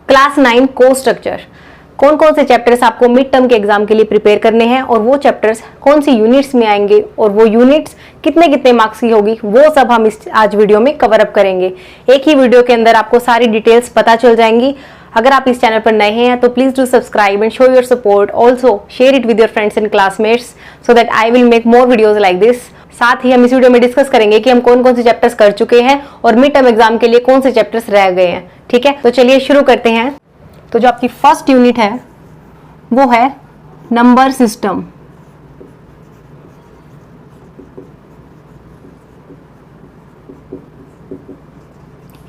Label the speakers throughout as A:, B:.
A: Class 9 course structure. कौन कौन से चैप्टर्स आपको मिड टर्म के एग्जाम के लिए प्रिपेयर करने हैं और वो चैप्टर्स कौन सी यूनिट्स में आएंगे और वो यूनिट्स कितने कितने मार्क्स की होगी, वो सब हम इस आज वीडियो में कवर अप करेंगे। एक ही वीडियो के अंदर आपको सारी डिटेल्स पता चल जाएंगी। अगर आप इस चैनल पर नए हैं तो please do subscribe and show your support, also share it with your friends and classmates so that I will make more videos like this. साथ ही हम इस वीडियो में डिस्कस करेंगे कि हम कौन कौन से चैप्टर्स कर चुके हैं और मिड टर्म एग्जाम के लिए कौन से चैप्टर्स रह गए हैं। ठीक है, तो चलिए शुरू करते हैं। तो जो आपकी फर्स्ट यूनिट है वो है नंबर सिस्टम।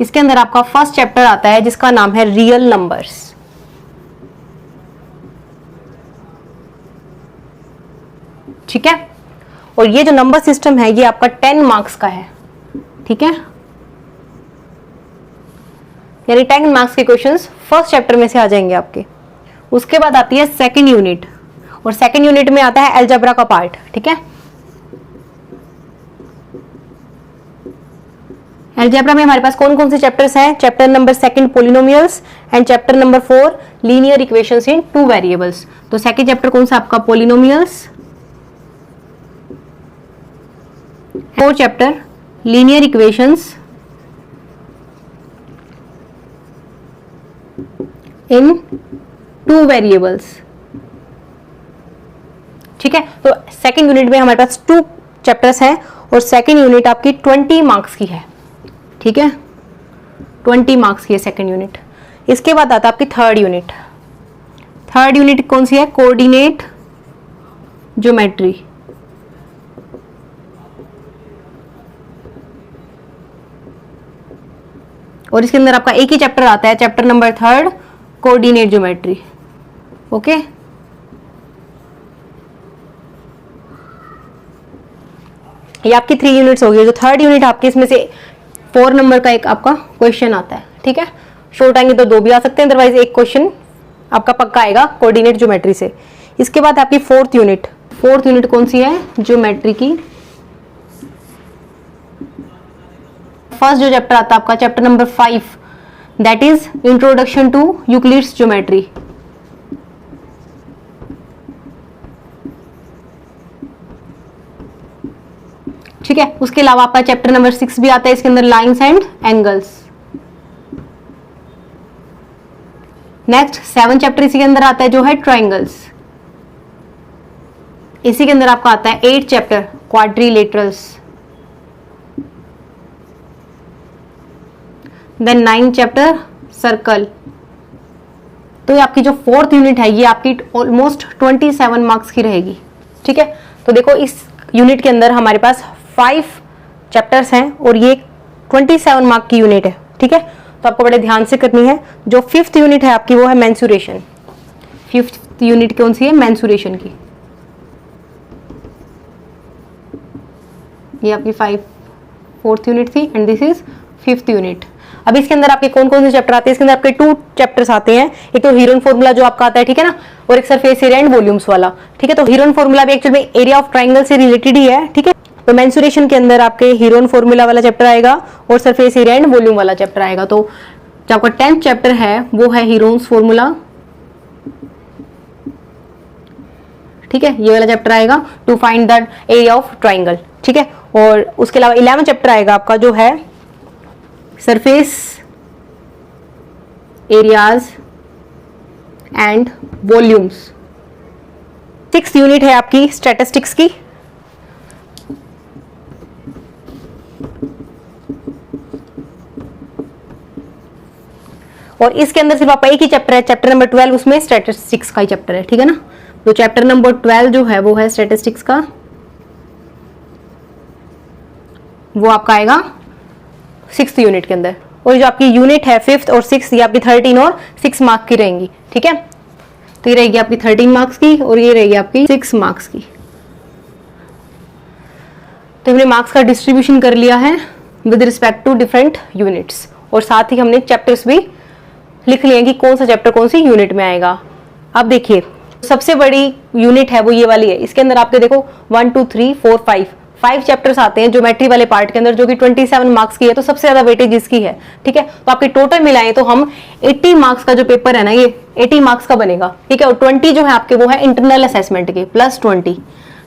A: इसके अंदर आपका फर्स्ट चैप्टर आता है जिसका नाम है रियल नंबर्स। ठीक है, और ये जो नंबर सिस्टम है ये आपका 10 मार्क्स का है। ठीक है, यानी 10 मार्क्स के क्वेश्चंस फर्स्ट चैप्टर में से आ जाएंगे आपके। उसके बाद आती है सेकंड यूनिट, और सेकंड यूनिट में आता है अलजेब्रा का पार्ट। ठीक है, अलजेब्रा में हमारे पास कौन कौन से चैप्टर्स हैं? Chapter number 2 polynomials and chapter number 4 linear equations in 2 variables. तो सेकंड चैप्टर कौन सा आपका? Polynomials. Fourth chapter linear equations in 2 variables. ठीक है, तो सेकंड यूनिट में हमारे पास 2 चैप्टर्स हैं और सेकंड यूनिट आपकी 20 मार्क्स की है। ठीक है, 20 मार्क्स की है सेकंड यूनिट। इसके बाद आता है आपकी थर्ड यूनिट। थर्ड यूनिट कौन सी है? Coordinate geometry. और इसके अंदर आपका एक ही चैप्टर आता है, chapter number 3 coordinate geometry. Okay, ये आपकी 3 यूनिट्स हो गई। जो थर्ड यूनिट आपकी, इसमें से 4 नंबर का एक आपका क्वेश्चन आता है। ठीक है, शॉर्ट आएंगे तो 2 भी आ सकते हैं, अदरवाइज एक क्वेश्चन आपका पक्का आएगा कोऑर्डिनेट ज्योमेट्री से। इसके बाद आपकी फोर्थ यूनिट। फोर्थ यूनिट कौन सी है? ज्योमेट्री की। फर्स्ट जो चैप्टर आता है आपका chapter number 5, that is introduction to Euclid's geometry. ठीक है, उसके अलावा आपका चैप्टर नंबर 6 भी आता है, इसके अंदर lines and angles. Next 7 chapter इसी के अंदर आता है जो है ट्राइंगल्स। इसी के अंदर आपका आता है 8 chapter quadrilaterals. Then 9 chapter circle. तो ये आपकी जो फोर्थ यूनिट है ये आपकी ऑलमोस्ट 27 मार्क्स की रहेगी। ठीक है, तो देखो इस यूनिट के अंदर हमारे पास 5 चैप्टर्स हैं और ये 27 मार्क की यूनिट है। ठीक है, तो आपको बड़े ध्यान से करनी है। जो 5th यूनिट है आपकी वो है मेंसुरेशन। 5th यूनिट कौन सी है? मेंसुरेशन की। ये आपकी 4th यूनिट थी and this is 5th unit. अब इसके अंदर आपके कौन कौन से चैप्टर आते हैं? इसके अंदर आपके 2 चैप्टर्स आते हैं, एक तो हीरोन फॉर्मूला जो आपका आता है, ठीक है ना, और एक सरफेस एरिया एंड वॉल्यूम्स वाला। ठीक है, तो हीरोन फॉर्मूला भी एक्चुअली में एरिया ऑफ ट्राइंगल से रिलेटेड ही है। ठीक है, तो मेंसुरेशन के अंदर आपके हीरोन फॉर्मूला वाला चैप्टर आएगा और सरफेस एरिया एंड वॉल्यूम वाला चैप्टर आएगा। तो जो आपका 10th चैप्टर है वो है हीरोन्स फॉर्मूला। ठीक है, ये वाला चैप्टर आएगा to find the area of triangle. ठीक है, और उसके अलावा 11th चैप्टर आएगा आपका जो है surface areas and volumes. 6th unit है आपकी स्टैटिस्टिक्स की। और इसके अंदर सिर्फ आपका एक ही चैप्टर है, चैप्टर नंबर 12, उसमें स्टैटिस्टिक्स का ही चैप्टर है। ठीक है ना, तो चैप्टर नंबर 12 जो है वो है स्टैटिस्टिक्स का, वो आपका आएगा 6th यूनिट के अंदर। और जो आपकी यूनिट है 5th और 6th ये आपकी 13 और 6 मार्क की रहेंगी। ठीक है, तो ये रहेगी आपकी 13 मार्क्स की और ये रहेगी आपकी 6 मार्क्स की। तो हमने मार्क्स का डिस्ट्रीब्यूशन कर लिया है with respect to different units, और साथ ही हमने चैप्टर्स भी लिख लिए कि कौन सा चैप्टर कौन सी यूनिट में आएगा। अब देखिए सबसे बड़ी यूनिट है वो ये वाली है। इसके अंदर आपके देखो 1 2 3 4 5 5 चैप्टर्स आते हैं ज्योमेट्री वाले पार्ट के अंदर, जो कि 27 मार्क्स की है, तो सबसे ज्यादा वेटेज इसकी है। ठीक है, तो आपके टोटल मिलाएं तो हम 80 मार्क्स का जो पेपर है ना, ये 80 मार्क्स का बनेगा। ठीक है, और 20 जो है आपके वो है इंटरनल असेसमेंट के प्लस 20।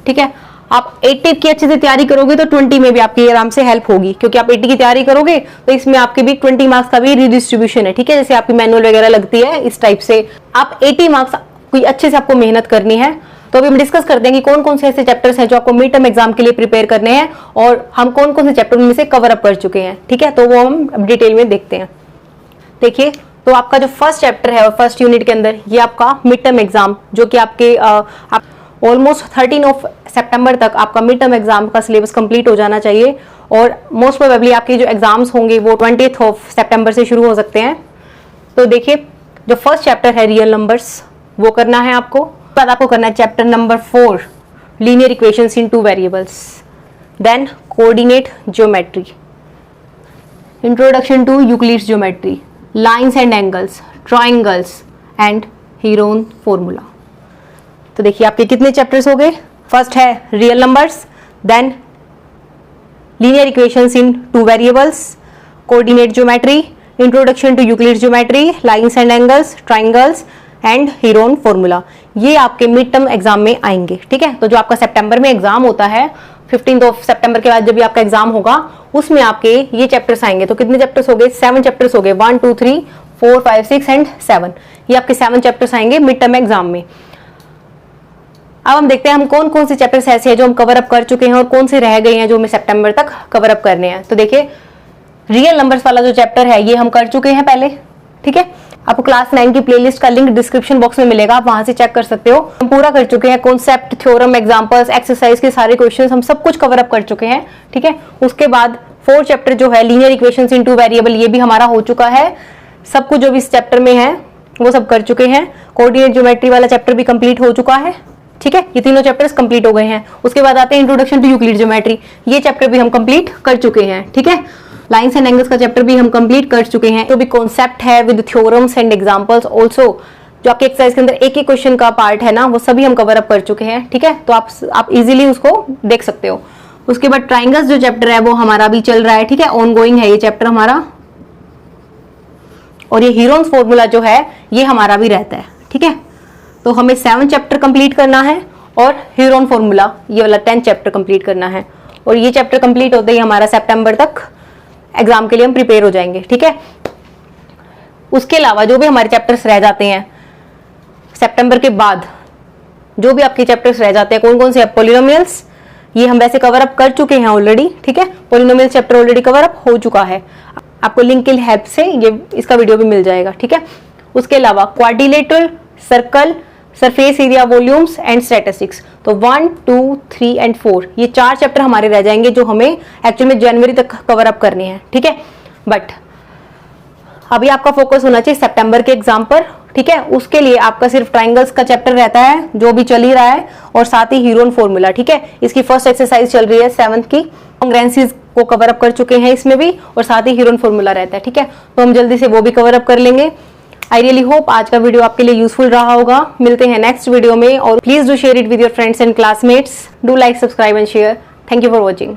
A: ठीक है, आप 80 की अच्छे से तैयारी करोगे तो 20 में भी आपकी आराम से हेल्प होगी, क्योंकि आप 80 की तैयारी करोगे तो इसमें आपके भी 20 मार्क्स का भी रिडिस्ट्रीब्यूशन है। ठीक है, जैसे आपकी मैनुअल वगैरह लगती है इस टाइप से आप 80 मार्क्स कोई अच्छे से आपको मेहनत करनी है। तो अभी हम डिस्कस करते हैं कि कौन कौन से ऐसे चैप्टर्स हैं जो आपको मिड टर्म एग्जाम के लिए प्रिपेयर करने हैं, और हम कौन कौन से चैप्टर उनमें से कवर अप कर चुके हैं। ठीक है, तो वो हम डिटेल में देखते हैं। देखिए, तो आपका जो फर्स्ट चैप्टर है और फर्स्ट यूनिट के अंदर ये आपका मिड टर्म एग्जाम, जो कि आपके ऑलमोस्ट 13 सितंबर तक आपका मिड टर्म एग्जाम का सिलेबस कंप्लीट हो जाना चाहिए, और मोस्ट प्रोबेबली आपके जो एग्जाम्स होंगे वो 20 सितंबर से शुरू हो सकते हैं। तो देखिए, जो फर्स्ट चैप्टर है रियल नंबर्स, वो करना है आपको। बाद आपको करना है chapter number 4 linear equations in 2 variables, then coordinate geometry, introduction to Euclid's geometry, lines and angles, triangles and Heron formula. तो देखिए आपके कितने चैप्टर्स हो गए। फर्स्ट है real numbers, then linear equations in 2 variables, coordinate geometry, introduction to Euclid's geometry, lines and angles, triangles and Heron formula. ये आपके mid term exam में आएंगे। ठीक है, तो जो आपका सितंबर में एग्जाम होता है, 15 सितंबर के बाद जब भी आपका एग्जाम होगा, उसमें आपके ये चैप्टर्स आएंगे। तो कितने चैप्टर्स हो गए? 7 चैप्टर्स हो गए, 1 2 3 4 5 6 एंड 7। ये आपके 7 चैप्टर्स आएंगे मिड टर्म एग्जाम में। अब हम देखते हैं हम कौन कौन से चैप्टर्स ऐसे हैं जो हम कवर अप कर चुके हैं और कौन से रह गए हैं जो हमें सितंबर तक कवर अप करने हैं। तो देखिए, रियल नंबर्स वाला जो चैप्टर है ये हम कर चुके हैं पहले। ठीक है, आपको क्लास 9 की प्लेलिस्ट का लिंक डिस्क्रिप्शन बॉक्स में मिलेगा, आप वहां से चेक कर सकते हो। हम पूरा कर चुके हैं, कॉन्सेप्ट, थ्योरम, एग्जांपल्स, एक्सरसाइज के सारे क्वेश्चंस हम सब कुछ कवर अप कर चुके हैं। ठीक है, उसके बाद 4 चैप्टर जो है लीनियर इक्वेशंस इन 2 वेरिएबल, ये भी हमारा हो चुका है। सब कुछ जो भी इस चैप्टर में है वो सब कर चुके हैं। कोऑर्डिनेट ज्योमेट्री वाला चैप्टर भी कंप्लीट हो चुका है। ठीक है, ये तीनों चैप्टर्स कंप्लीट हो गए हैं। उसके बाद आते हैं इंट्रोडक्शन टू यूक्लिड ज्योमेट्री, ये चैप्टर भी हम कंप्लीट कर चुके हैं। ठीक है, लाइंस एंड एंगल्स का चैप्टर भी हम कंप्लीट कर चुके हैं। जो भी कॉन्सेप्ट है with theorems and examples, also जो आपके एक्सरसाइज के अंदर एक एक क्वेश्चन का पार्ट है ना, वो सभी हम कवर अप कर चुके हैं। ठीक है, तो आप इजीली उसको देख सकते हो। उसके बाद ट्राइंगल्स जो चैप्टर है वो हमारा भी चल रहा है। ठीक है, ऑनगोइंग है ये चैप्टर हमारा, और ये हीरोन्स फॉर्मूला जो है ये हमारा भी रहता है। ठीक है, तो हमें 7 चैप्टर कंप्लीट करना है और हीरोन फॉर्मूला ये वाला 10 चैप्टर कंप्लीट करना है, और ये चैप्टर कंप्लीट होते ही हमारा सितंबर तक एग्जाम के लिए हम प्रिपेयर हो जाएंगे। ठीक है, उसके अलावा जो भी हमारे चैप्टर्स रह जाते हैं सितंबर के बाद, जो भी आपके चैप्टर्स रह जाते हैं, कौन कौन से? पॉलिनोमियल्स, ये हम वैसे कवर अप कर चुके हैं ऑलरेडी। ठीक है, polynomial chapter already cover up हो चुका है, आपको लिंक की हेल्प से ये इसका वीडियो भी मिल जाएगा। ठीक है, उसके अलावा quadrilateral, circle, surface area, volumes and statistics, तो 1 2 3 एंड 4 ये 4 चैप्टर हमारे रह जाएंगे जो हमें एक्चुअल में जनवरी तक कवर अप करने हैं। ठीक है, बट अभी आपका फोकस होना चाहिए सितंबर के एग्जाम पर। ठीक है, उसके लिए आपका सिर्फ ट्राइंगल्स का चैप्टर रहता है जो भी चल ही रहा है, और साथ ही हीरोन फॉर्मूला। ठीक है, इसकी फर्स्ट एक्सरसाइज चल रही है 7th की, कॉन्ग्रेंसीज को कवर अप कर चुके हैं इसमें भी, और साथ ही हीरोन फॉर्मूला रहता है। ठीक है, तो हम जल्दी से वो भी कवर अप कर लेंगे। आई रियली होप आज का वीडियो आपके लिए यूजफुल रहा होगा। मिलते हैं नेक्स्ट वीडियो में, और please do share it with your friends and classmates. Do like, subscribe and share. Thank you for watching.